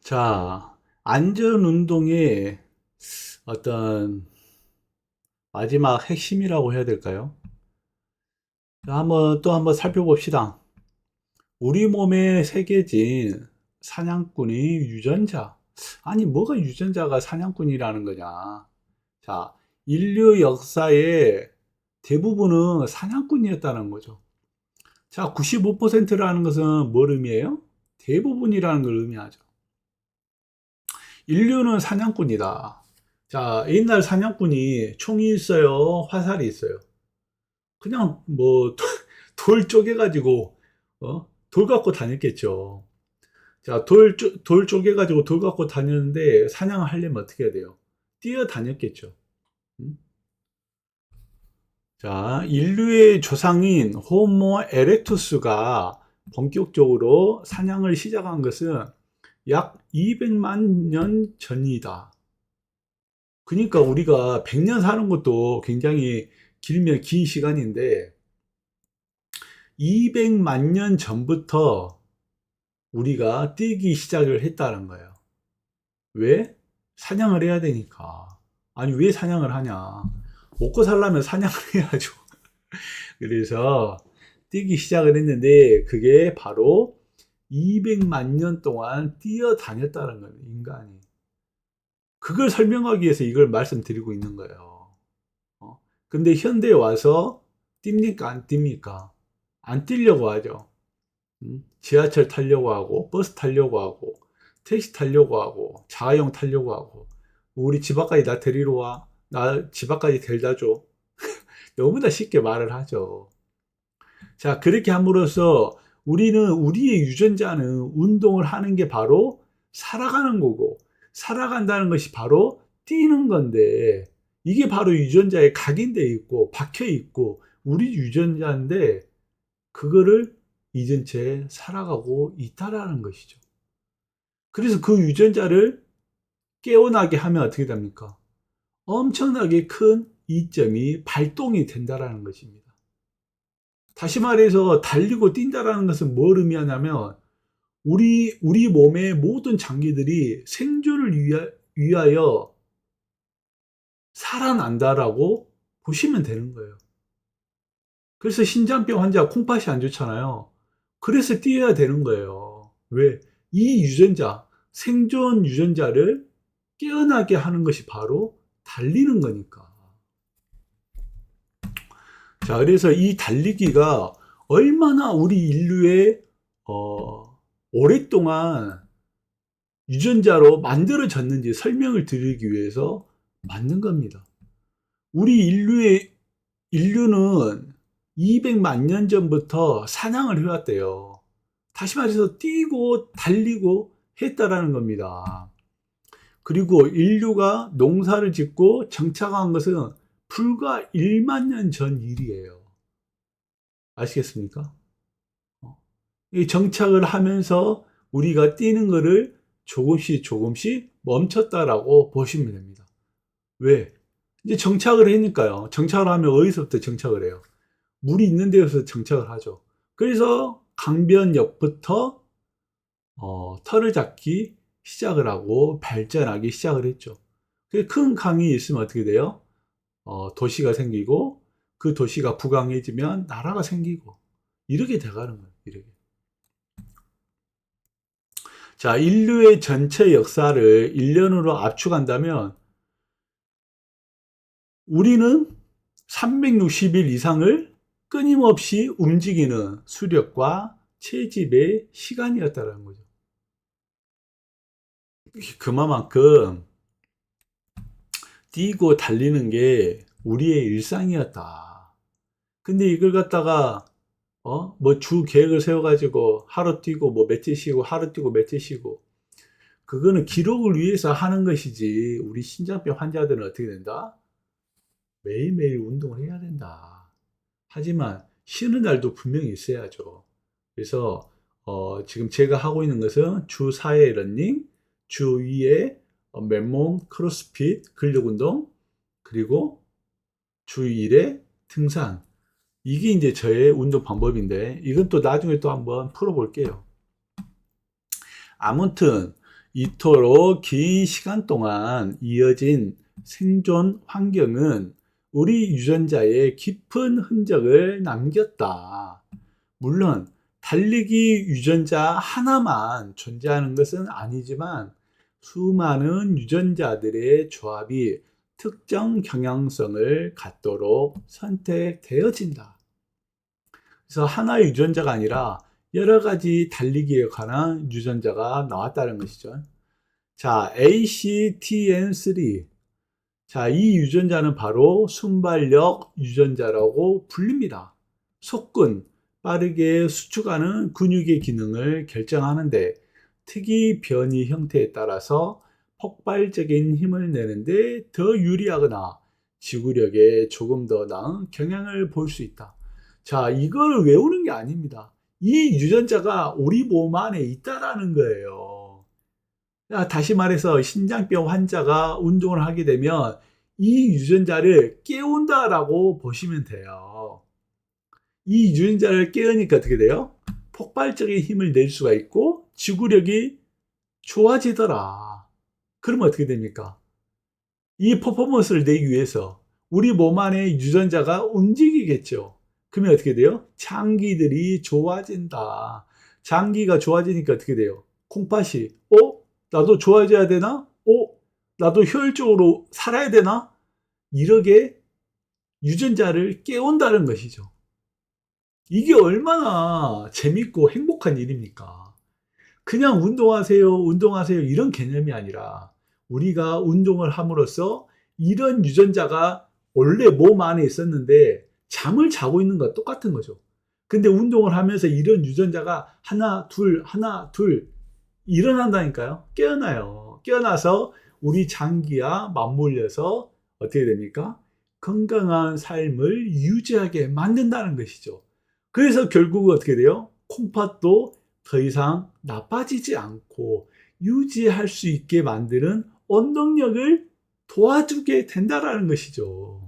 자, 안전 운동의 어떤 마지막 핵심이라고 해야 될까요? 자, 또 한번 살펴봅시다. 우리 몸에 새겨진 사냥꾼이 유전자. 아니, 뭐가 유전자가 사냥꾼이라는 거냐? 자, 인류 역사의 대부분은 사냥꾼이었다는 거죠. 자, 95%라는 것은 뭘 의미해요? 대부분이라는 걸 의미하죠. 인류는 사냥꾼이다. 자, 옛날 사냥꾼이 총이 있어요? 화살이 있어요? 그냥 뭐, 돌 쪼개가지고, 돌 갖고 다녔겠죠. 자, 돌 쪼개가지고 돌 갖고 다녔는데, 사냥을 하려면 어떻게 해야 돼요? 뛰어다녔겠죠. 음? 자, 인류의 조상인 호모 에렉투스가 본격적으로 사냥을 시작한 것은 약 200만 년 전이다. 그러니까 우리가 100년 사는 것도 굉장히 길면 긴 시간인데 200만 년 전부터 우리가 뛰기 시작을 했다는 거예요. 왜? 사냥을 해야 되니까. 아니, 왜 사냥을 하냐? 먹고 살려면 사냥을 해야죠. 그래서 뛰기 시작을 했는데 그게 바로 200만 년 동안 뛰어다녔다는 거예요, 인간이. 그걸 설명하기 위해서 이걸 말씀드리고 있는 거예요. 근데 현대에 와서 뜁니까? 안 뜁니까? 안 뛰려고 하죠. 지하철 타려고 하고, 버스 타려고 하고, 택시 타려고 하고, 자가용 타려고 하고, 우리 집 앞까지 나 데리러 와. 나 집 앞까지 데려다 줘. 너무나 쉽게 말을 하죠. 자, 그렇게 함으로써 우리의 유전자는 운동을 하는 게 바로 살아가는 거고, 살아간다는 것이 바로 뛰는 건데, 이게 바로 유전자에 각인되어 있고, 박혀 있고, 우리 유전자인데, 그거를 잊은 채 살아가고 있다라는 것이죠. 그래서 그 유전자를 깨어나게 하면 어떻게 됩니까? 엄청나게 큰 이점이 발동이 된다라는 것입니다. 다시 말해서 달리고 뛴다라는 것은 뭘 의미하냐면 우리 몸의 모든 장기들이 생존을 위하여 살아난다라고 보시면 되는 거예요. 그래서 신장병 환자 콩팥이 안 좋잖아요. 그래서 뛰어야 되는 거예요. 왜? 이 유전자, 생존 유전자를 깨어나게 하는 것이 바로 달리는 거니까. 자, 그래서 이 달리기가 얼마나 우리 인류의 오랫동안 유전자로 만들어졌는지 설명을 드리기 위해서 만든 겁니다. 우리 인류는 200만 년 전부터 사냥을 해왔대요. 다시 말해서 뛰고 달리고 했다라는 겁니다. 그리고 인류가 농사를 짓고 정착한 것은 불과 1만 년 전 일이에요. 아시겠습니까? 이 정착을 하면서 우리가 뛰는 것을 조금씩 조금씩 멈췄다라고 보시면 됩니다. 왜? 이제 정착을 하니까요. 정착을 하면 어디서부터 정착을 해요? 물이 있는 데에서 정착을 하죠. 그래서 강변역부터 털을 잡기 시작을 하고 발전하기 시작을 했죠. 큰 강이 있으면 어떻게 돼요? 도시가 생기고 그 도시가 부강해지면 나라가 생기고 이렇게 돼가는 거예요. 이렇게. 자, 인류의 전체 역사를 1년으로 압축한다면 우리는 360일 이상을 끊임없이 움직이는 수력과 채집의 시간이었다는 거죠. 그만큼 뛰고 달리는 게 우리의 일상이었다. 근데 이걸 갖다가 뭐 주 계획을 세워가지고 하루 뛰고 뭐 며칠 쉬고 하루 뛰고 며칠 쉬고 그거는 기록을 위해서 하는 것이지 우리 신장병 환자들은 어떻게 된다? 매일매일 운동을 해야 된다. 하지만 쉬는 날도 분명히 있어야죠. 그래서 지금 제가 하고 있는 것은 주 4회 러닝, 주 2회 맨몸 크로스핏 근력 운동, 그리고 주 1회 등산. 이게 이제 저의 운동 방법인데 이건 또 나중에 또 한번 풀어볼게요. 아무튼 이토록 긴 시간 동안 이어진 생존 환경은 우리 유전자에 깊은 흔적을 남겼다. 물론 달리기 유전자 하나만 존재하는 것은 아니지만 수많은 유전자들의 조합이 특정 경향성을 갖도록 선택되어진다. 그래서 하나의 유전자가 아니라 여러 가지 달리기에 관한 유전자가 나왔다는 것이죠. 자, ACTN3. 자, 이 유전자는 바로 순발력 유전자라고 불립니다. 속근, 빠르게 수축하는 근육의 기능을 결정하는데 특이 변이 형태에 따라서 폭발적인 힘을 내는데 더 유리하거나 지구력에 조금 더 나은 경향을 볼 수 있다. 자, 이걸 외우는 게 아닙니다. 이 유전자가 우리 몸 안에 있다라는 거예요. 다시 말해서 신장병 환자가 운동을 하게 되면 이 유전자를 깨운다라고 보시면 돼요. 이 유전자를 깨우니까 어떻게 돼요? 폭발적인 힘을 낼 수가 있고 지구력이 좋아지더라. 그러면 어떻게 됩니까? 이 퍼포먼스를 내기 위해서 우리 몸 안에 유전자가 움직이겠죠. 그러면 어떻게 돼요? 장기들이 좋아진다. 장기가 좋아지니까 어떻게 돼요? 콩팥이 나도 좋아져야 되나? 나도 효율적으로 살아야 되나? 이렇게 유전자를 깨운다는 것이죠. 이게 얼마나 재밌고 행복한 일입니까? 그냥 운동하세요 이런 개념이 아니라 우리가 운동을 함으로써 이런 유전자가 원래 몸 안에 있었는데 잠을 자고 있는 것과 똑같은 거죠. 근데 운동을 하면서 이런 유전자가 하나 둘 일어난다니까요. 깨어나요. 깨어나서 우리 장기와 맞물려서 어떻게 됩니까? 건강한 삶을 유지하게 만든다는 것이죠. 그래서 결국은 어떻게 돼요? 콩팥도 더 이상 나빠지지 않고 유지할 수 있게 만드는 원동력을 도와주게 된다는 것이죠.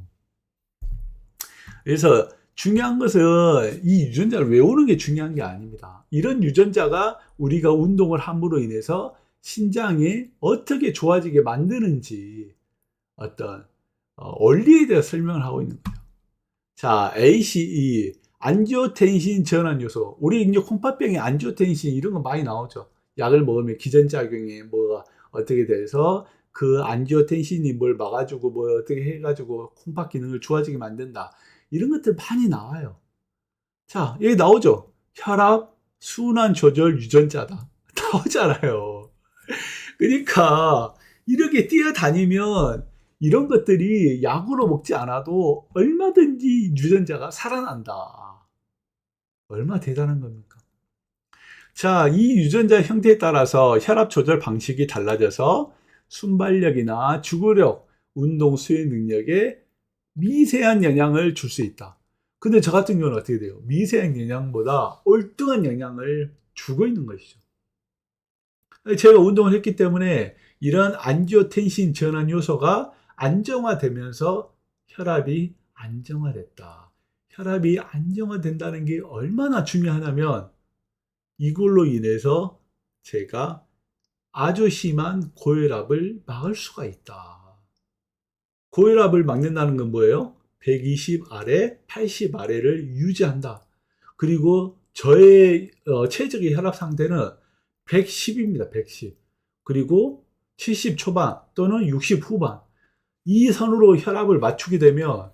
그래서 중요한 것은 이 유전자를 외우는 게 중요한 게 아닙니다. 이런 유전자가 우리가 운동을 함으로 인해서 신장이 어떻게 좋아지게 만드는지 어떤 원리에 대해 설명을 하고 있는 거죠. 자, ACE, 안지오텐신 전환 요소. 우리 이제 콩팥병에 안지오텐신 이런 거 많이 나오죠. 약을 먹으면 기전작용이 뭐가 어떻게 돼서 그 안지오텐신이 뭘 막아주고 뭐 어떻게 해가지고 콩팥 기능을 좋아지게 만든다. 이런 것들 많이 나와요. 자, 여기 나오죠. 혈압 순환 조절 유전자다. 나오잖아요. 그러니까 이렇게 뛰어다니면 이런 것들이 약으로 먹지 않아도 얼마든지 유전자가 살아난다. 얼마나 대단한 겁니까? 자, 이 유전자 형태에 따라서 혈압 조절 방식이 달라져서 순발력이나 주구력, 운동 수행 능력에 미세한 영향을 줄 수 있다. 근데 저 같은 경우는 어떻게 돼요? 미세한 영향보다 옳뚱한 영향을 주고 있는 것이죠. 제가 운동을 했기 때문에 이런 안지오텐신 전환 요소가 안정화되면서 혈압이 안정화됐다. 혈압이 안정화된다는 게 얼마나 중요하냐면 이걸로 인해서 제가 아주 심한 고혈압을 막을 수가 있다. 고혈압을 막는다는 건 뭐예요? 120 아래, 80 아래를 유지한다. 그리고 저의 최적의 혈압 상태는 110입니다. 110. 그리고 70 초반 또는 60 후반. 이 선으로 혈압을 맞추게 되면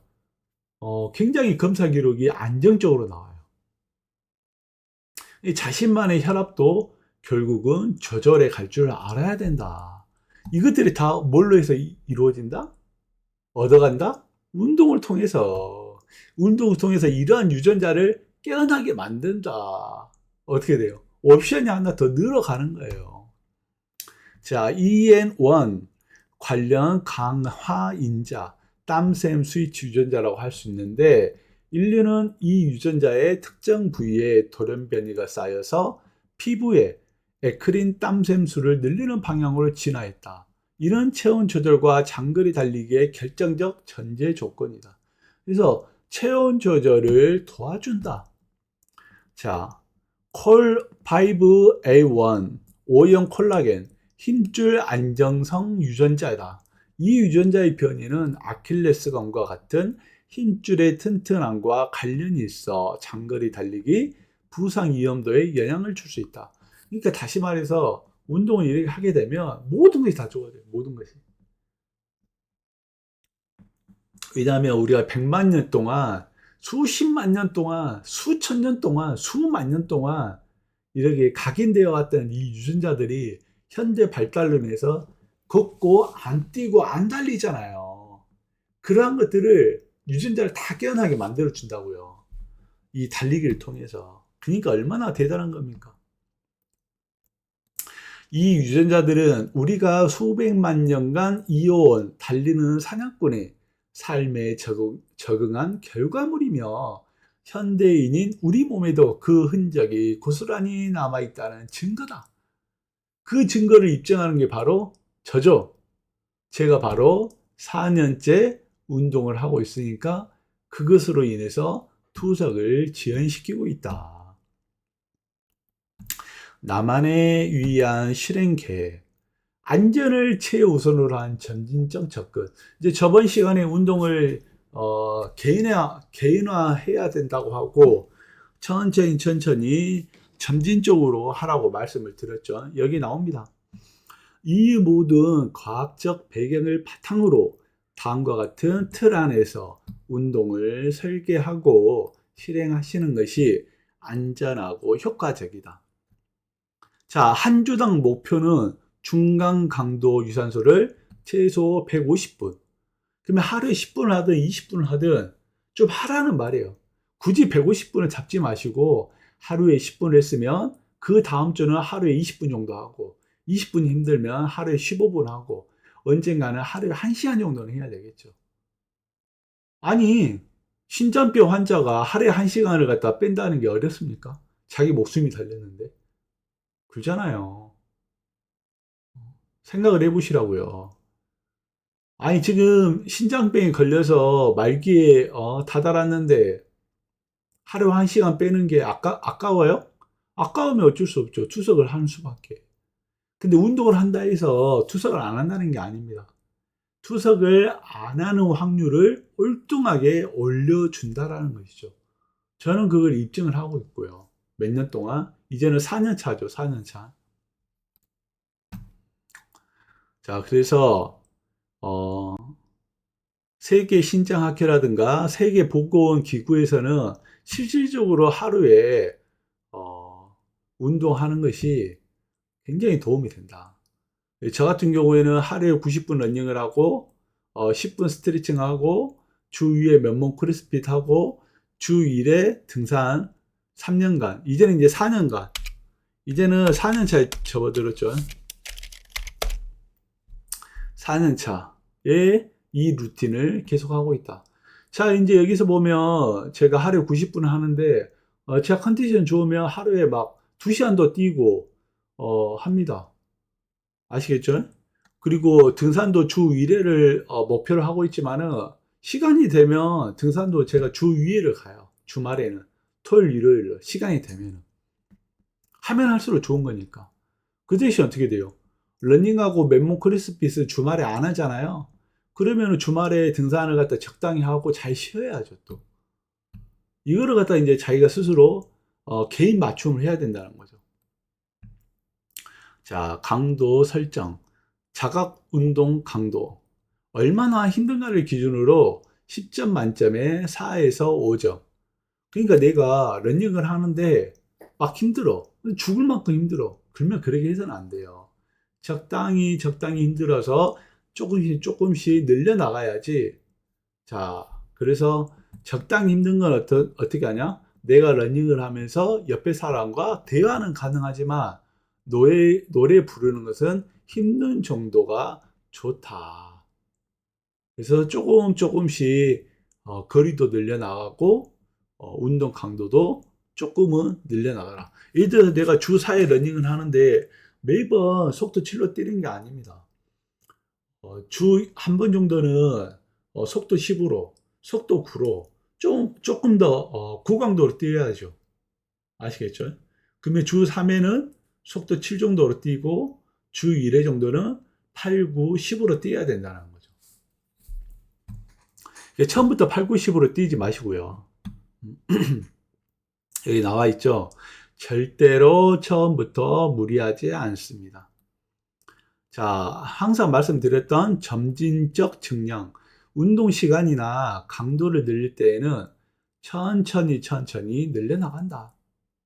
굉장히 검사 기록이 안정적으로 나와요. 자신만의 혈압도 결국은 조절해 갈 줄 알아야 된다. 이것들이 다 뭘로 해서 이루어진다? 얻어간다? 운동을 통해서 이러한 유전자를 깨어나게 만든다. 어떻게 돼요? 옵션이 하나 더 늘어가는 거예요. 자, EN1 관련 강화인자, 땀샘 스위치 유전자라고 할 수 있는데 인류는 이 유전자의 특정 부위에 돌연 변이가 쌓여서 피부에 에크린 땀샘수를 늘리는 방향으로 진화했다. 이런 체온 조절과 장거리 달리기의 결정적 전제 조건이다. 그래서 체온 조절을 도와준다. 자, 콜5A1, O형 콜라겐, 힘줄 안정성 유전자다. 이 유전자의 변이는 아킬레스건과 같은 힘줄의 튼튼함과 관련이 있어 장거리 달리기 부상 위험도에 영향을 줄 수 있다. 그러니까 다시 말해서 운동을 이렇게 하게 되면 모든 것이 다 좋아져요. 모든 것이. 왜냐하면 우리가 100만 년 동안, 수십만 년 동안, 수천 년 동안, 수만 년 동안 이렇게 각인되어 왔던 이 유전자들이 현대 발달로 인해서 걷고 안 뛰고 안 달리잖아요. 그러한 것들을 유전자를 다 깨어나게 만들어 준다고요. 이 달리기를 통해서. 그러니까 얼마나 대단한 겁니까? 이 유전자들은 우리가 수백만 년간 이어온 달리는 사냥꾼의 삶에 적응한 결과물이며 현대인인 우리 몸에도 그 흔적이 고스란히 남아있다는 증거다. 그 증거를 입증하는 게 바로 저죠. 제가 바로 4년째 운동을 하고 있으니까 그것으로 인해서 투석을 지연시키고 있다. 나만의 위한 실행 계획. 안전을 최우선으로 한 점진적 접근. 이제 저번 시간에 운동을 개인화해야 된다고 하고 천천히 점진적으로 하라고 말씀을 드렸죠. 여기 나옵니다. 이 모든 과학적 배경을 바탕으로 다음과 같은 틀 안에서 운동을 설계하고 실행하시는 것이 안전하고 효과적이다. 자, 한 주당 목표는 중간 강도 유산소를 최소 150분. 그러면 하루에 10분을 하든 20분을 하든 좀 하라는 말이에요. 굳이 150분을 잡지 마시고 하루에 10분을 했으면 그 다음 주는 하루에 20분 정도 하고 20분이 힘들면 하루에 15분 하고 언젠가는 하루에 1시간 정도는 해야 되겠죠. 아니, 신장병 환자가 하루에 1시간을 갖다 뺀다는 게 어렵습니까? 자기 목숨이 달렸는데. 그러잖아요. 생각을 해보시라고요. 아니, 지금 신장병에 걸려서 말기에 다다랐는데 하루 1시간 빼는 게 아까워요? 아까우면 어쩔 수 없죠. 투석을 하는 수밖에. 근데 운동을 한다 해서 투석을 안 한다는 게 아닙니다. 투석을 안 하는 확률을 꼴등하게 올려준다라는 것이죠. 저는 그걸 입증을 하고 있고요. 몇 년 동안. 이제는 4년 차죠. 4년 차. 자, 그래서 어, 세계 신장학회라든가 세계보건기구에서는 실질적으로 하루에 운동하는 것이 굉장히 도움이 된다. 저 같은 경우에는 하루에 90분 러닝을 하고 10분 스트레칭하고 주 2회 맨몸 크로스핏 하고 주 1회 등산 3년간, 이제는 이제 4년간, 이제는 4년차에 접어들었죠. 4년차에 이 루틴을 계속하고 있다. 자, 이제 여기서 보면 제가 하루에 90분 하는데 제가 컨디션 좋으면 하루에 막 2시간도 뛰고 합니다. 아시겠죠? 그리고 등산도 주 1회를 목표로 하고 있지만은 시간이 되면 등산도 제가 주 2회를 가요. 주말에는. 토요일, 일요일로 시간이 되면은. 하면 할수록 좋은 거니까. 그 대신 어떻게 돼요? 러닝하고 맨몸 크로스핏을 주말에 안 하잖아요. 그러면 주말에 등산을 갖다 적당히 하고 잘 쉬어야죠, 또. 이거를 갖다 이제 자기가 스스로 개인 맞춤을 해야 된다는 거죠. 자, 강도 설정. 자각 운동 강도. 얼마나 힘든가를 기준으로 10점 만점에 4에서 5점. 그러니까 내가 러닝을 하는데 막 힘들어. 죽을 만큼 힘들어. 그러면 그렇게 해서는 안 돼요. 적당히 힘들어서 조금씩 늘려나가야지. 자, 그래서 적당히 힘든 건 어떻게 하냐? 내가 러닝을 하면서 옆에 사람과 대화는 가능하지만 노래 부르는 것은 힘든 정도가 좋다. 그래서 조금씩 거리도 늘려나가고 운동 강도도 조금은 늘려나가라. 예를 들어서 내가 주 4회 러닝을 하는데 매번 속도 7로 뛰는 게 아닙니다. 주 한 번 정도는 속도 10으로, 속도 9로 조금 더 고강도로 뛰어야죠. 아시겠죠? 그러면 주 3회는 속도 7 정도로 뛰고 주 1회 정도는 8, 9, 10으로 뛰어야 된다는 거죠. 처음부터 8, 9, 10으로 뛰지 마시고요. 여기 나와 있죠. 절대로 처음부터 무리하지 않습니다. 자, 항상 말씀드렸던 점진적 증량, 운동 시간이나 강도를 늘릴 때에는 천천히 늘려나간다.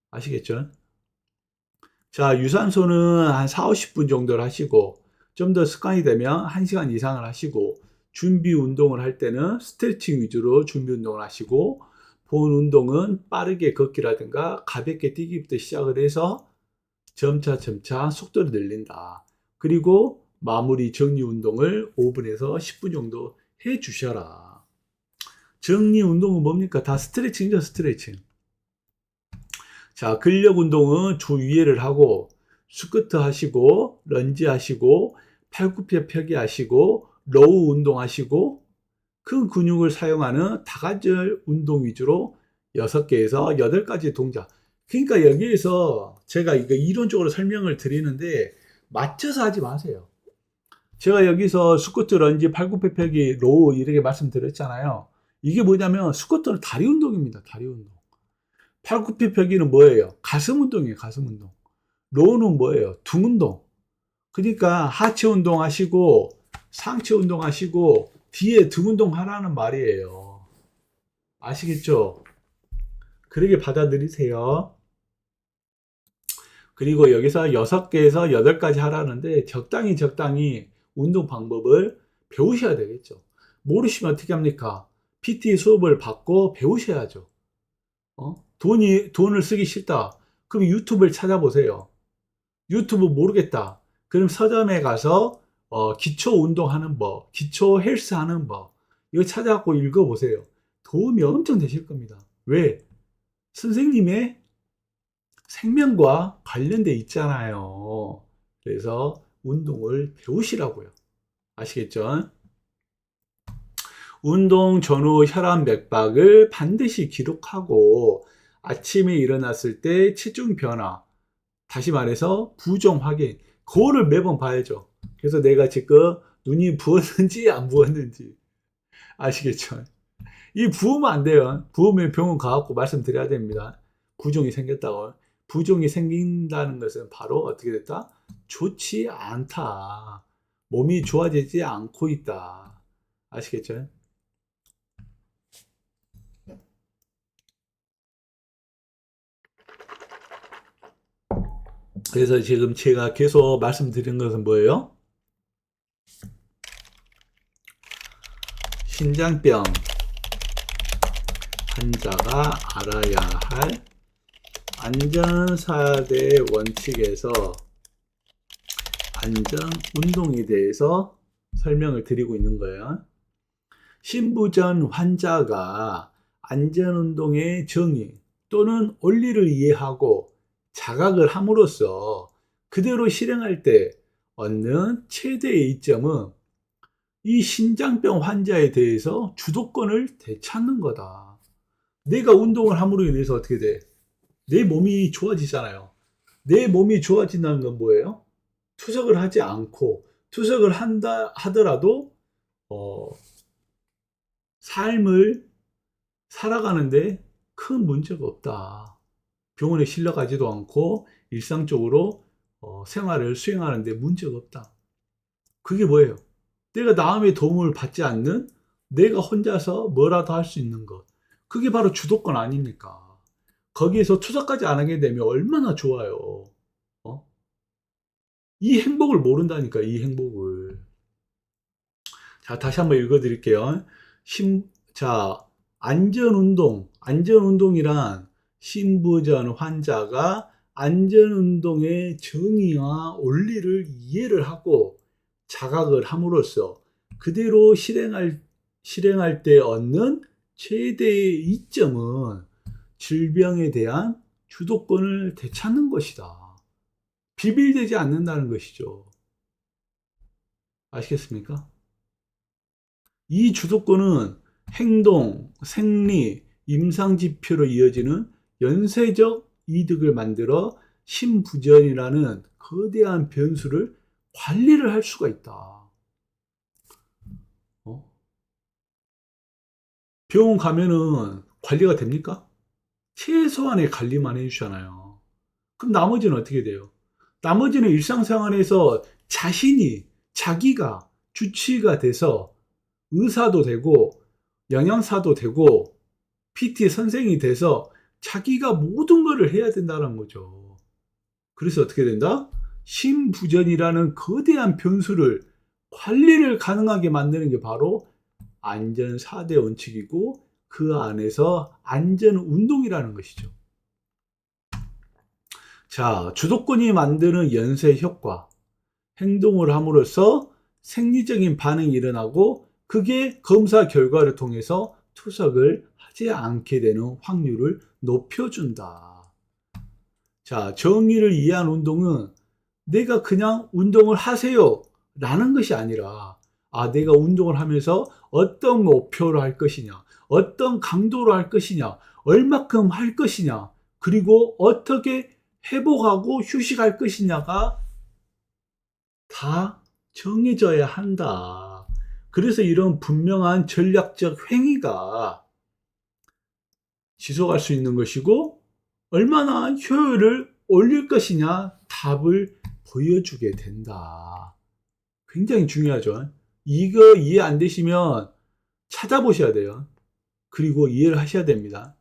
아시겠죠? 자, 유산소는 한 4, 50분 정도를 하시고, 좀 더 습관이 되면 1시간 이상을 하시고, 준비 운동을 할 때는 스트레칭 위주로 준비 운동을 하시고, 본 운동은 빠르게 걷기라든가 가볍게 뛰기부터 시작을 해서 점차 속도를 늘린다. 그리고 마무리 정리 운동을 5분에서 10분 정도 해 주셔라. 정리 운동은 뭡니까? 다 스트레칭이죠, 스트레칭. 자, 근력 운동은 주 2회를 하고, 스쿼트 하시고, 런지 하시고, 팔굽혀 펴기 하시고, 로우 운동 하시고, 큰 근육을 사용하는 다관절 운동 위주로 6개에서 8가지 동작. 그러니까 여기에서 제가 이거 이론적으로 설명을 드리는데 맞춰서 하지 마세요. 제가 여기서 스쿼트, 런지, 팔굽혀 펴기, 로우 이렇게 말씀드렸잖아요. 이게 뭐냐면 스쿼트는 다리 운동입니다. 다리 운동. 팔굽혀 펴기는 뭐예요? 가슴 운동이에요. 가슴 운동. 로우는 뭐예요? 등 운동. 그러니까 하체 운동 하시고 상체 운동 하시고 뒤에 등 운동 하라는 말이에요. 아시겠죠? 그러게 받아들이세요. 그리고 여기서 6개에서 8가지 하라는데 적당히 운동 방법을 배우셔야 되겠죠. 모르시면 어떻게 합니까? PT 수업을 받고 배우셔야죠. 돈을 쓰기 싫다. 그럼 유튜브를 찾아보세요. 유튜브 모르겠다. 그럼 서점에 가서 기초 운동하는 법, 기초 헬스 하는 법 이거 찾아갖고 읽어보세요. 도움이 엄청 되실 겁니다. 왜? 선생님의 생명과 관련돼 있잖아요. 그래서 운동을 배우시라고요. 아시겠죠? 운동 전후 혈압 맥박을 반드시 기록하고 아침에 일어났을 때 체중 변화, 다시 말해서 부종 확인, 그거를 매번 봐야죠. 그래서 내가 지금 눈이 부었는지 안 부었는지 아시겠죠? 이 부으면 안 돼요. 부으면 병원 가갖고 말씀드려야 됩니다. 부종이 생겼다고. 부종이 생긴다는 것은 바로 어떻게 됐다? 좋지 않다. 몸이 좋아지지 않고 있다. 아시겠죠? 그래서 지금 제가 계속 말씀드린 것은 뭐예요? 신장병 환자가 알아야 할 안전4대 원칙에서 안전 운동에 대해서 설명을 드리고 있는 거예요. 신부전 환자가 안전 운동의 정의 또는 원리를 이해하고 자각을 함으로써 그대로 실행할 때 얻는 최대의 이점은 이 신장병 환자에 대해서 주도권을 되찾는 거다. 내가 운동을 함으로 인해서 어떻게 돼? 내 몸이 좋아지잖아요. 내 몸이 좋아진다는 건 뭐예요? 투석을 하지 않고 투석을 한다 하더라도 삶을 살아가는데 큰 문제가 없다. 병원에 실려가지도 않고 일상적으로 생활을 수행하는데 문제가 없다. 그게 뭐예요? 내가 남의 도움을 받지 않는 내가 혼자서 뭐라도 할 수 있는 것. 그게 바로 주도권 아닙니까? 거기에서 투자까지 안 하게 되면 얼마나 좋아요. 이 행복을 모른다니까, 이 행복을. 자, 다시 한번 읽어드릴게요. 자, 안전운동이란 신부전 환자가 안전운동의 정의와 원리를 이해를 하고 자각을 함으로써 그대로 실행할 때 얻는 최대의 이점은 질병에 대한 주도권을 되찾는 것이다. 비빌되지 않는다는 것이죠. 아시겠습니까? 이 주도권은 행동, 생리, 임상지표로 이어지는 연쇄적 이득을 만들어 신부전이라는 거대한 변수를 관리를 할 수가 있다. 병원 가면은 관리가 됩니까? 최소한의 관리만 해주잖아요. 그럼 나머지는 어떻게 돼요? 나머지는 일상생활에서 자기가 주치의가 돼서 의사도 되고, 영양사도 되고, PT 선생이 돼서 자기가 모든 것을 해야 된다는 거죠. 그래서 어떻게 된다? 심부전이라는 거대한 변수를 관리를 가능하게 만드는 게 바로 안전 4대 원칙이고, 그 안에서 안전 운동이라는 것이죠. 자, 주도권이 만드는 연쇄 효과. 행동을 함으로써 생리적인 반응이 일어나고, 그게 검사 결과를 통해서 투석을 하지 않게 되는 확률을 높여준다. 자, 정의를 이해한 운동은 내가 그냥 운동을 하세요 라는 것이 아니라, 내가 운동을 하면서 어떤 목표로 할 것이냐, 어떤 강도로 할 것이냐, 얼마큼 할 것이냐, 그리고 어떻게 회복하고 휴식할 것이냐가 다 정해져야 한다. 그래서 이런 분명한 전략적 행위가 지속할 수 있는 것이고, 얼마나 효율을 올릴 것이냐 답을 보여주게 된다. 굉장히 중요하죠. 이거 이해 안 되시면 찾아보셔야 돼요. 그리고 이해를 하셔야 됩니다.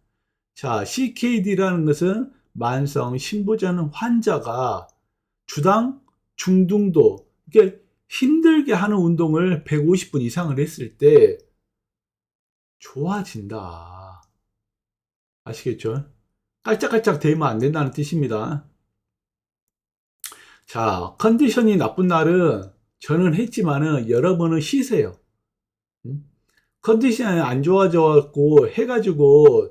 자, CKD라는 것은 만성 심부전 환자가 주당 중등도, 이게 힘들게 하는 운동을 150분 이상을 했을 때 좋아진다. 아시겠죠? 깔짝깔짝 대면 안 된다는 뜻입니다. 자, 컨디션이 나쁜 날은 저는 했지만은 여러분은 쉬세요. 컨디션이 안 좋아져갖고 해가지고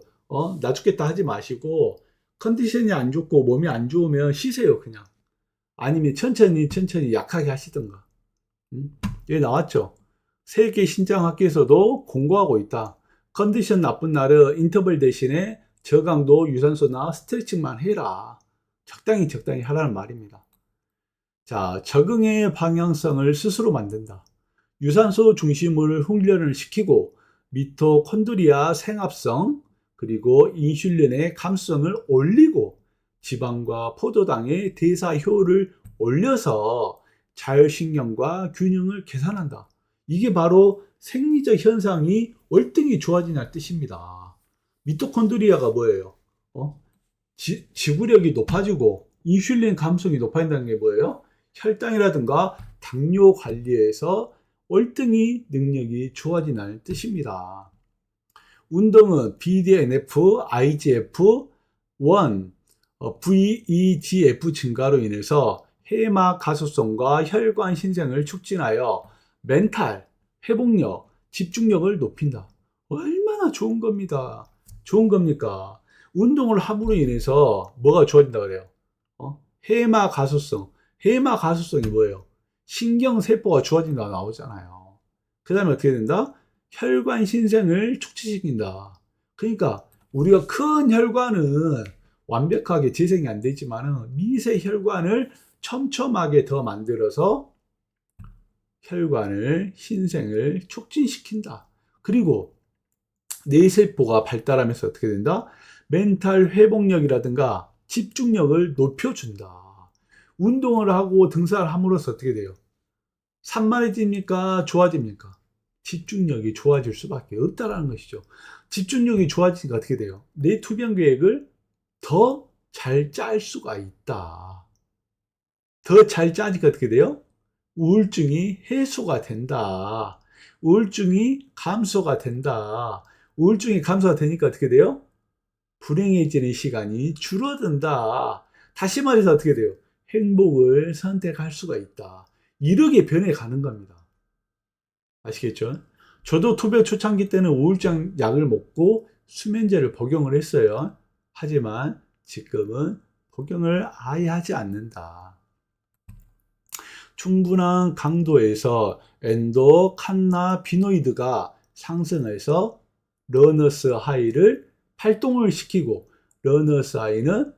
나 죽겠다 하지 마시고, 컨디션이 안 좋고 몸이 안 좋으면 쉬세요 그냥. 아니면 천천히 약하게 하시던가. 여기 나왔죠. 세계 신장학회에서도 공고하고 있다. 컨디션 나쁜 날은 인터벌 대신에 저강도 유산소나 스트레칭만 해라. 적당히 하라는 말입니다. 자, 적응의 방향성을 스스로 만든다. 유산소 중심을 훈련을 시키고 미토콘드리아 생합성, 그리고 인슐린의 감수성을 올리고 지방과 포도당의 대사 효율을 올려서 자율신경과 균형을 개선한다. 이게 바로 생리적 현상이 월등히 좋아진다는 뜻입니다. 미토콘드리아가 뭐예요? 지구력이 높아지고 인슐린 감수성이 높아진다는 게 뭐예요? 혈당이라든가 당뇨 관리에서 월등히 능력이 좋아진다는 뜻입니다. 운동은 BDNF, IGF, 1, VEGF 증가로 인해서 해마 가소성과 혈관 신생을 촉진하여 멘탈, 회복력, 집중력을 높인다. 얼마나 좋은 겁니다. 좋은 겁니까? 운동을 함으로 인해서 뭐가 좋아진다 그래요? 해마 가소성. 해마 가소성이 뭐예요? 신경세포가 좋아진다고 나오잖아요. 그 다음에 어떻게 된다? 혈관 신생을 촉진시킨다. 그러니까 우리가 큰 혈관은 완벽하게 재생이 안 되지만 미세 혈관을 촘촘하게 더 만들어서 혈관을 신생을 촉진시킨다. 그리고 뇌세포가 발달하면서 어떻게 된다? 멘탈 회복력이라든가 집중력을 높여준다. 운동을 하고 등산을 함으로써 어떻게 돼요? 산만해집니까? 좋아집니까? 집중력이 좋아질 수밖에 없다는 것이죠. 집중력이 좋아지니까 어떻게 돼요? 내 투병 계획을 더 잘 짤 수가 있다. 더 잘 짜니까 어떻게 돼요? 우울증이 해소가 된다. 우울증이 감소가 된다. 우울증이 감소가 되니까 어떻게 돼요? 불행해지는 시간이 줄어든다. 다시 말해서 어떻게 돼요? 행복을 선택할 수가 있다. 이렇게 변해가는 겁니다. 아시겠죠? 저도 투병 초창기 때는 우울증 약을 먹고 수면제를 복용을 했어요. 하지만 지금은 복용을 아예 하지 않는다. 충분한 강도에서 엔도칸나비노이드가 상승해서 러너스 하이를 활동을 시키고, 러너스 하이는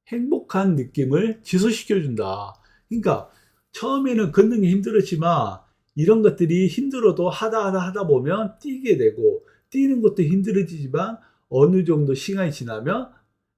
행복한 느낌을 지속시켜준다. 그러니까 처음에는 걷는 게 힘들었지만 이런 것들이 힘들어도 하다 보면 뛰게 되고 뛰는 것도 힘들어지지만 어느 정도 시간이 지나면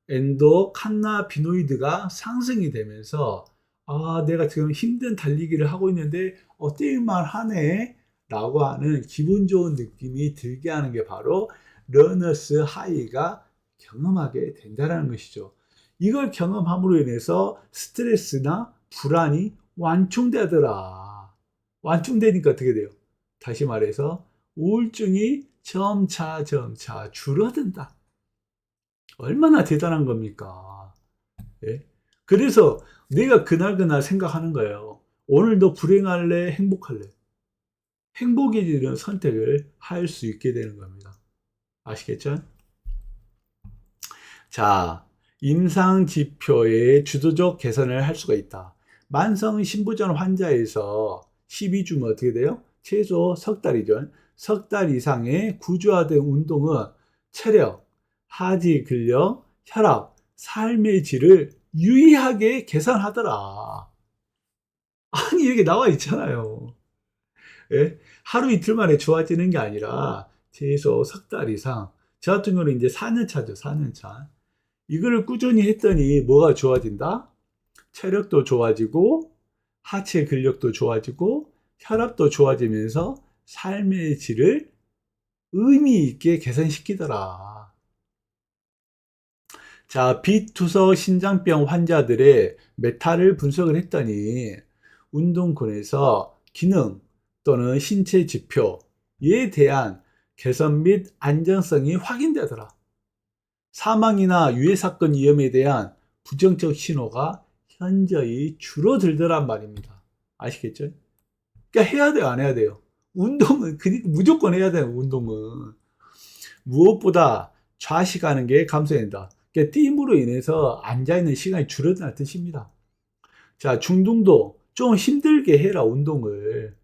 엔도칸나비노이드가 상승이 되면서 아, 내가 지금 힘든 달리기를 하고 있는데 뛸만 하네 라고 하는 기분 좋은 느낌이 들게 하는 게 바로 러너스 하이가 경험하게 된다는 것이죠. 이걸 경험함으로 인해서 스트레스나 불안이 완충되더라. 완충되니까 어떻게 돼요? 다시 말해서 우울증이 점차 줄어든다. 얼마나 대단한 겁니까? 예? 그래서 내가 그날 생각하는 거예요. 오늘 너 불행할래? 행복할래? 행복이 되는 선택을 할 수 있게 되는 겁니다. 아시겠죠? 자, 임상지표의 주도적 개선을 할 수가 있다. 만성 신부전 환자에서 12주면 어떻게 돼요? 최소 석 달이죠. 석 달 이상의 구조화된 운동은 체력, 하지 근력, 혈압, 삶의 질을 유의하게 개선하더라. 아니, 이렇게 나와 있잖아요. 예? 하루 이틀 만에 좋아지는 게 아니라 최소 석 달 이상. 저 같은 경우는 이제 4년 차죠, 4년 차. 이거를 꾸준히 했더니 뭐가 좋아진다? 체력도 좋아지고, 하체 근력도 좋아지고, 혈압도 좋아지면서 삶의 질을 의미 있게 개선시키더라. 자, 비투석 신장병 환자들의 메타를 분석을 했더니 운동권에서 기능 또는 신체 지표에 대한 개선 및 안정성이 확인되더라. 사망이나 유해 사건 위험에 대한 부정적 신호가 현저히 줄어들더란 말입니다. 아시겠죠? 그러니까 해야 돼요, 안 해야 돼요? 운동은 무조건 해야 돼요. 운동은 무엇보다 좌식하는 게 감소된다. 그러니까 띄임으로 인해서 앉아있는 시간이 줄어든다는 뜻입니다. 자, 중등도 좀 힘들게 해라, 운동을.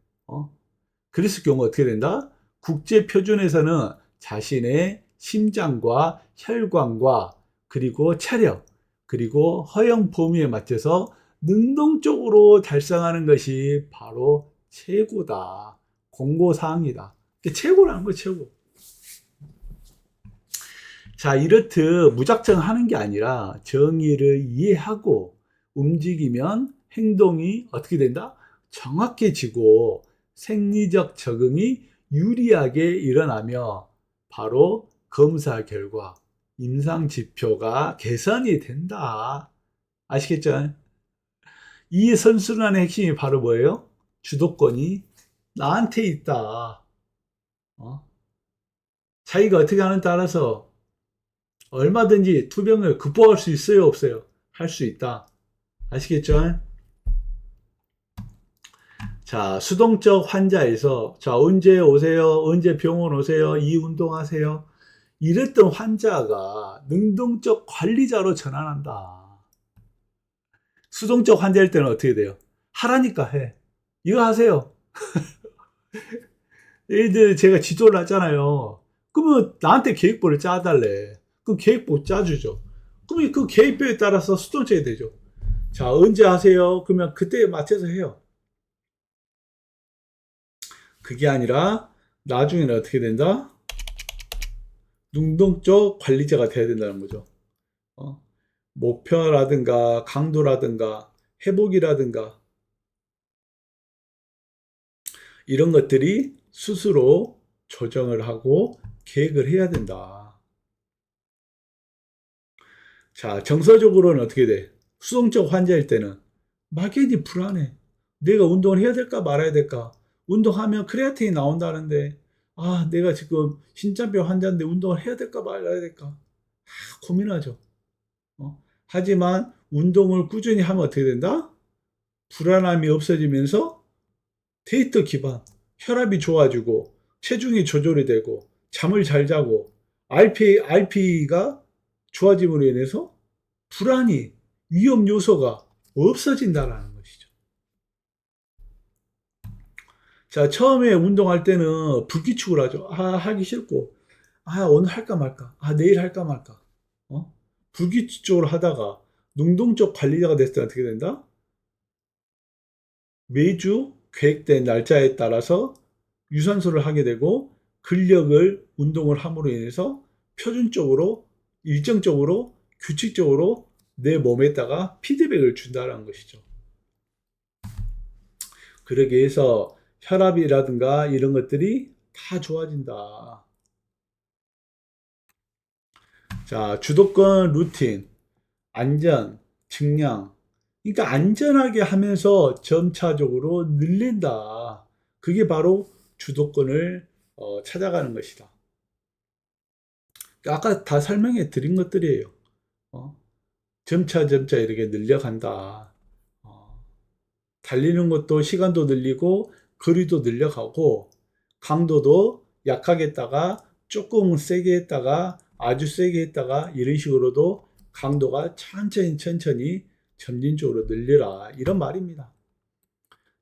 그랬을 경우 어떻게 된다? 국제표준에서는 자신의 심장과 혈관과 그리고 체력 그리고 허용 범위에 맞춰서 능동적으로 달성하는 것이 바로 최고다. 공고사항이다. 최고라는 거예요, 최고. 자, 이렇듯 무작정 하는 게 아니라 정의를 이해하고 움직이면 행동이 어떻게 된다? 정확해지고 생리적 적응이 유리하게 일어나며 바로 검사 결과 임상 지표가 개선이 된다. 아시겠죠? 이 선순환의 핵심이 바로 뭐예요? 주도권이 나한테 있다. 자기가 어떻게 하느냐에 따라서 얼마든지 투병을 극복할 수 있어요, 없어요? 할 수 있다. 아시겠죠? 자, 수동적 환자에서 자, 언제 오세요? 언제 병원 오세요? 이 운동하세요? 이랬던 환자가 능동적 관리자로 전환한다. 수동적 환자일 때는 어떻게 돼요? 하라니까 해. 이거 하세요. 예를 제가 지도를 하잖아요. 그러면 나한테 계획표를 짜달래. 그 계획표 짜주죠. 그러면 그 계획표에 따라서 수동적이 되죠. 자, 언제 하세요? 그러면 그때에 맞춰서 해요. 그게 아니라 나중에는 어떻게 된다? 능동적 관리자가 돼야 된다는 거죠. 목표라든가 강도라든가 회복이라든가 이런 것들이 스스로 조정을 하고 계획을 해야 된다. 자, 정서적으로는 어떻게 돼? 수동적 환자일 때는 막연히 불안해. 내가 운동을 해야 될까 말아야 될까? 운동하면 크레아틴이 나온다는데 아, 내가 지금 신장병 환자인데 운동을 해야 될까 말아야 될까? 고민하죠. 하지만 운동을 꾸준히 하면 어떻게 된다? 불안함이 없어지면서 데이터 기반, 혈압이 좋아지고 체중이 조절이 되고 잠을 잘 자고 RP가 좋아짐으로 인해서 불안이 위험 요소가 없어진다는 것이죠. 자, 처음에 운동할 때는 불규칙을 하죠. 아, 하기 싫고, 아, 오늘 할까 말까, 아, 내일 할까 말까. 불규칙적으로 하다가 능동적 관리자가 됐을 때 어떻게 된다? 매주 계획된 날짜에 따라서 유산소를 하게 되고 근력을 운동을 함으로 인해서 표준적으로 일정적으로 규칙적으로 내 몸에다가 피드백을 준다는 것이죠. 그러기 위해서 혈압이라든가 이런 것들이 다 좋아진다. 자, 주도권 루틴, 안전, 측량. 그러니까 안전하게 하면서 점차적으로 늘린다. 그게 바로 주도권을 찾아가는 것이다. 아까 다 설명해 드린 것들이에요. 점차 이렇게 늘려간다. 달리는 것도 시간도 늘리고 거리도 늘려가고 강도도 약하게 했다가 조금 세게 했다가 아주 세게 했다가 이런 식으로도 강도가 천천히 점진적으로 늘려라 이런 말입니다.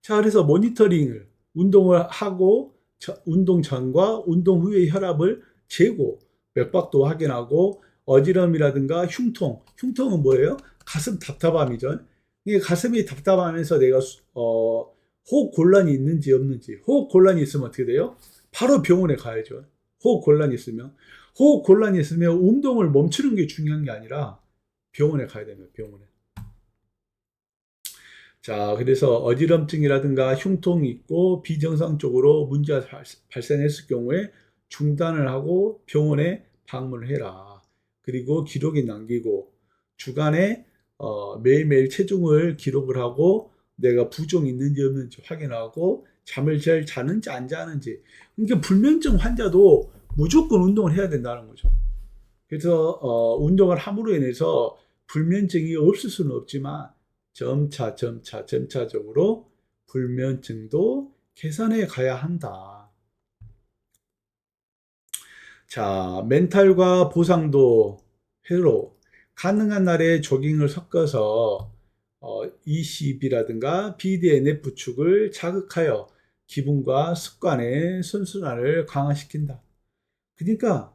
자, 그래서 모니터링을 운동을 하고 운동 전과 운동 후의 혈압을 재고 맥박도 확인하고 어지럼이라든가 흉통은 뭐예요? 가슴 답답함이죠. 이게 가슴이 답답하면서 내가 호흡 곤란이 있는지 없는지. 호흡 곤란이 있으면 어떻게 돼요? 바로 병원에 가야죠. 호흡 곤란이 있으면 운동을 멈추는 게 중요한 게 아니라 병원에 가야 됩니다. 병원에. 자, 그래서 어지럼증이라든가 흉통이 있고 비정상적으로 문제가 발생했을 경우에 중단을 하고 병원에 방문을 해라. 그리고 기록에 남기고 주간에 매일매일 체중을 기록을 하고 내가 부종이 있는지 없는지 확인하고 잠을 잘 자는지 안 자는지. 그러니까 불면증 환자도 무조건 운동을 해야 된다는 거죠. 그래서 운동을 함으로 인해서 불면증이 없을 수는 없지만 점차적으로 불면증도 개선해 가야 한다. 자, 멘탈과 보상도 회로 가능한 날에 조깅을 섞어서 ECB라든가 BDNF 축을 자극하여 기분과 습관의 선순환을 강화시킨다. 그러니까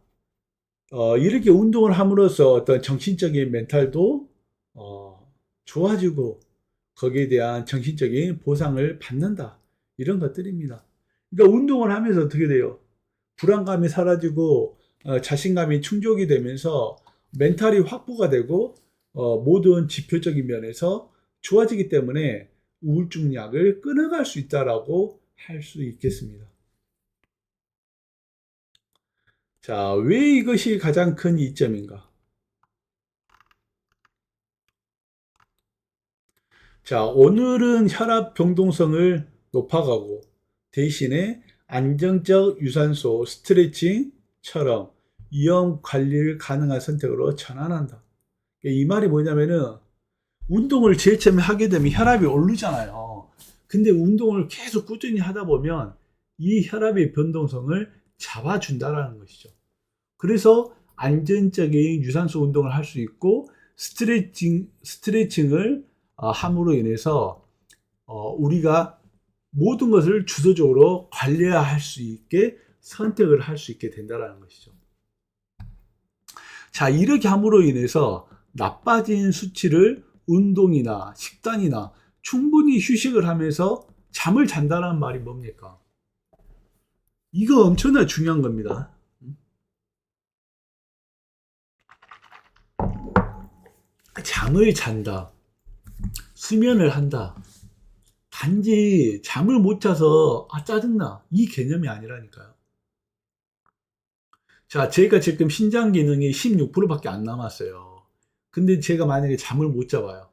이렇게 운동을 함으로써 어떤 정신적인 멘탈도 좋아지고 거기에 대한 정신적인 보상을 받는다. 이런 것들입니다. 그러니까 운동을 하면서 어떻게 돼요? 불안감이 사라지고 자신감이 충족이 되면서 멘탈이 확보가 되고 모든 지표적인 면에서 좋아지기 때문에 우울증 약을 끊어갈 수 있다라고 할 수 있겠습니다. 자, 왜 이것이 가장 큰 이점인가? 자, 오늘은 혈압 병동성을 높아가고 대신에 안정적 유산소 스트레칭처럼 위험 관리를 가능한 선택으로 전환한다. 이 말이 뭐냐면은 운동을 제일 처음에 하게 되면 혈압이 오르잖아요. 근데 운동을 계속 꾸준히 하다 보면 이 혈압의 변동성을 잡아준다라는 것이죠. 그래서 안전적인 유산소 운동을 할 수 있고 스트레칭을 함으로 인해서 우리가 모든 것을 주도적으로 관리할 수 있게 선택을 할 수 있게 된다는 것이죠. 자, 이렇게 함으로 인해서 나빠진 수치를 운동이나 식단이나 충분히 휴식을 하면서 잠을 잔다는 말이 뭡니까? 이거 엄청나게 중요한 겁니다. 잠을 잔다. 수면을 한다. 단지 잠을 못 자서 짜증나. 이 개념이 아니라니까요. 자, 제가 지금 신장 기능이 16%밖에 안 남았어요. 근데 제가 만약에 잠을 못 자봐요.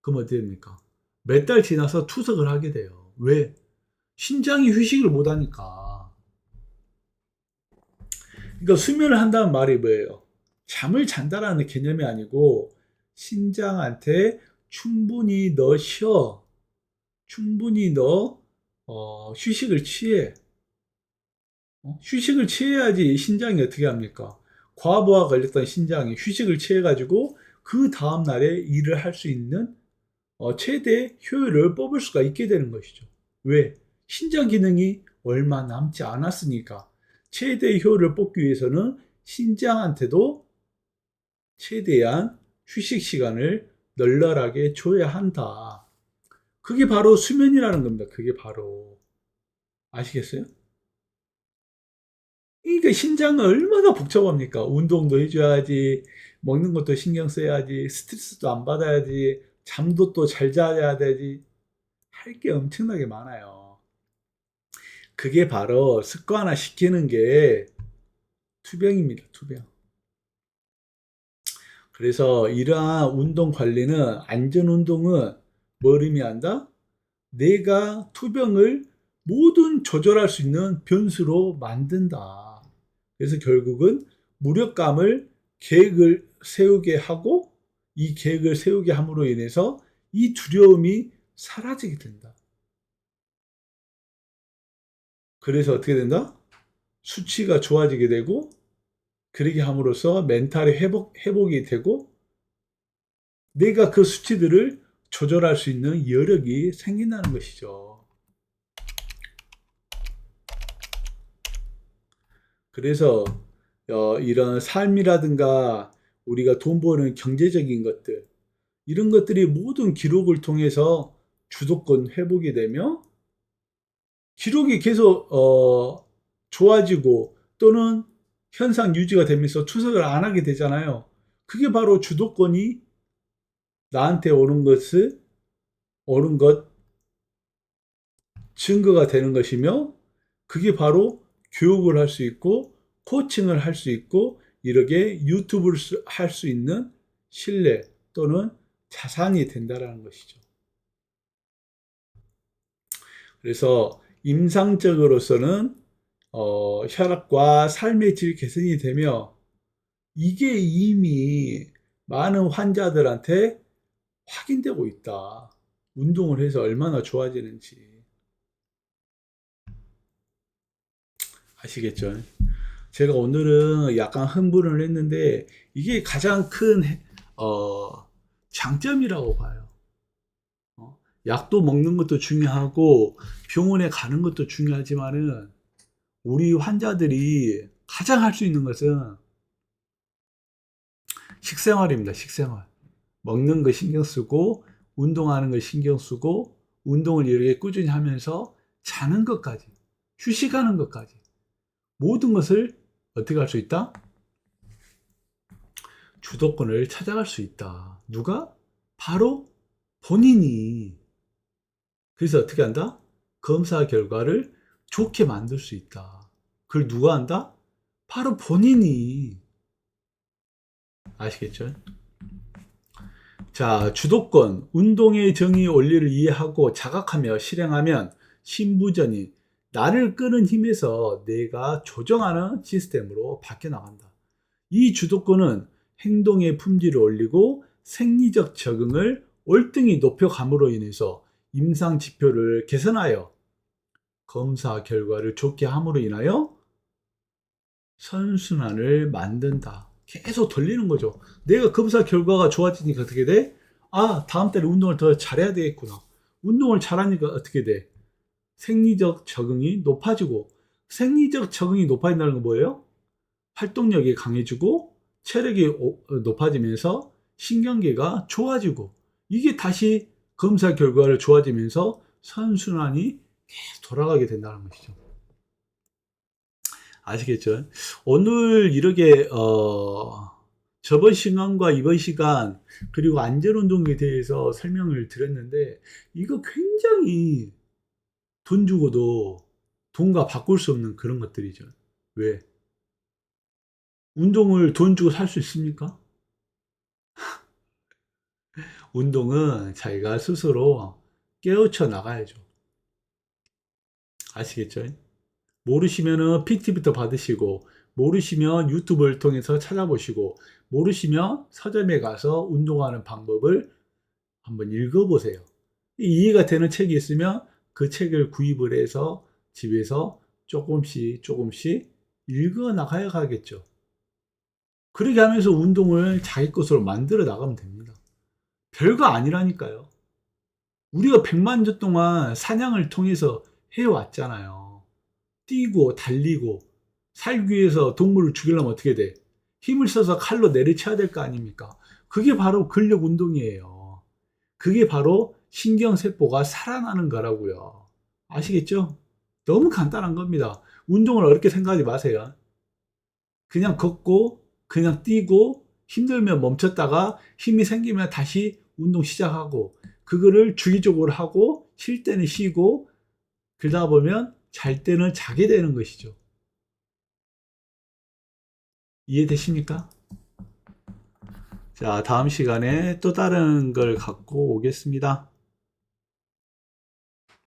그럼 어떻게 됩니까? 몇 달 지나서 투석을 하게 돼요. 왜? 신장이 휴식을 못 하니까. 그러니까 수면을 한다는 말이 뭐예요? 잠을 잔다라는 개념이 아니고 신장한테 충분히 너 쉬어. 충분히 너 휴식을 취해. 휴식을 취해야지 신장이 어떻게 합니까? 과부하 걸렸던 신장이 휴식을 취해가지고 그 다음날에 일을 할 수 있는 최대 효율을 뽑을 수가 있게 되는 것이죠. 왜? 신장 기능이 얼마 남지 않았으니까 최대 효율을 뽑기 위해서는 신장한테도 최대한 휴식 시간을 널널하게 줘야 한다. 그게 바로 수면이라는 겁니다. 그게 바로. 아시겠어요? 그러니까 신장은 얼마나 복잡합니까? 운동도 해줘야지, 먹는 것도 신경 써야지, 스트레스도 안 받아야지, 잠도 또 잘 자야 되지. 할 게 엄청나게 많아요. 그게 바로 습관화 시키는 게 투병입니다. 투병. 그래서 이러한 운동 관리는, 안전 운동은 뭘 의미한다? 내가 투병을 모든 조절할 수 있는 변수로 만든다. 그래서 결국은 무력감을 계획을 세우게 하고, 이 계획을 세우게 함으로 인해서 이 두려움이 사라지게 된다. 그래서 어떻게 된다? 수치가 좋아지게 되고, 그러게 함으로써 멘탈이 회복이 되고, 내가 그 수치들을 조절할 수 있는 여력이 생긴다는 것이죠. 그래서 이런 삶이라든가 우리가 돈 버는 경제적인 것들, 이런 것들이 모든 기록을 통해서 주도권 회복이 되며, 기록이 계속 좋아지고 또는 현상 유지가 되면서 투석을 안 하게 되잖아요. 그게 바로 주도권이 나한테 오는 것 증거가 되는 것이며, 그게 바로 교육을 할 수 있고 코칭을 할 수 있고 이렇게 유튜브를 할 수 있는 신뢰 또는 자산이 된다는 것이죠. 그래서 임상적으로서는 혈압과 삶의 질 개선이 되며, 이게 이미 많은 환자들한테 확인되고 있다. 운동을 해서 얼마나 좋아지는지 아시겠죠? 제가 오늘은 약간 흥분을 했는데, 이게 가장 큰 장점이라고 봐요. 약도 먹는 것도 중요하고 병원에 가는 것도 중요하지만은, 우리 환자들이 가장 할 수 있는 것은 식생활입니다. 식생활. 먹는 거 신경 쓰고, 운동하는 거 신경 쓰고, 운동을 이렇게 꾸준히 하면서 자는 것까지, 휴식하는 것까지, 모든 것을 어떻게 할 수 있다? 주도권을 찾아갈 수 있다. 누가? 바로 본인이. 그래서 어떻게 한다? 검사 결과를 좋게 만들 수 있다. 그걸 누가 한다? 바로 본인이. 아시겠죠? 자, 주도권, 운동의 정의 원리를 이해하고 자각하며 실행하면 신부전이 나를 끄는 힘에서 내가 조정하는 시스템으로 바뀌어 나간다. 이 주도권은 행동의 품질을 올리고 생리적 적응을 월등히 높여감으로 인해서 임상 지표를 개선하여 검사 결과를 좋게 함으로 인하여 선순환을 만든다. 계속 돌리는 거죠. 내가 검사 결과가 좋아지니까 어떻게 돼? 아, 다음 달에 운동을 더 잘해야 되겠구나. 운동을 잘하니까 어떻게 돼? 생리적 적응이 높아지고, 생리적 적응이 높아진다는 건 뭐예요? 활동력이 강해지고 체력이 높아지면서 신경계가 좋아지고, 이게 다시 검사 결과를 좋아지면서 선순환이 계속 돌아가게 된다는 것이죠. 아시겠죠? 오늘 이렇게 저번 시간과 이번 시간 그리고 안전운동에 대해서 설명을 드렸는데, 이거 굉장히 돈 주고도 돈과 바꿀 수 없는 그런 것들이죠. 왜? 운동을 돈 주고 살 수 있습니까? 운동은 자기가 스스로 깨우쳐 나가야죠. 아시겠죠? 모르시면은 PT부터 받으시고, 모르시면 유튜브를 통해서 찾아보시고, 모르시면 서점에 가서 운동하는 방법을 한번 읽어보세요. 이해가 되는 책이 있으면 그 책을 구입을 해서 집에서 조금씩 조금씩 읽어 나가야 가겠죠. 그렇게 하면서 운동을 자기 것으로 만들어 나가면 됩니다. 별거 아니라니까요. 우리가 100만 년 동안 사냥을 통해서 해왔잖아요. 뛰고 달리고 살기 위해서 동물을 죽이려면 어떻게 돼? 힘을 써서 칼로 내리쳐야 될 거 아닙니까? 그게 바로 근력 운동이에요. 그게 바로 신경세포가 살아나는 거라고요. 아시겠죠? 너무 간단한 겁니다. 운동을 어렵게 생각하지 마세요. 그냥 걷고 그냥 뛰고 힘들면 멈췄다가 힘이 생기면 다시 운동 시작하고 그거를 주기적으로 하고 쉴 때는 쉬고 그러다 보면 잘 때는 자게 되는 것이죠. 이해되십니까? 자, 다음 시간에 또 다른 걸 갖고 오겠습니다.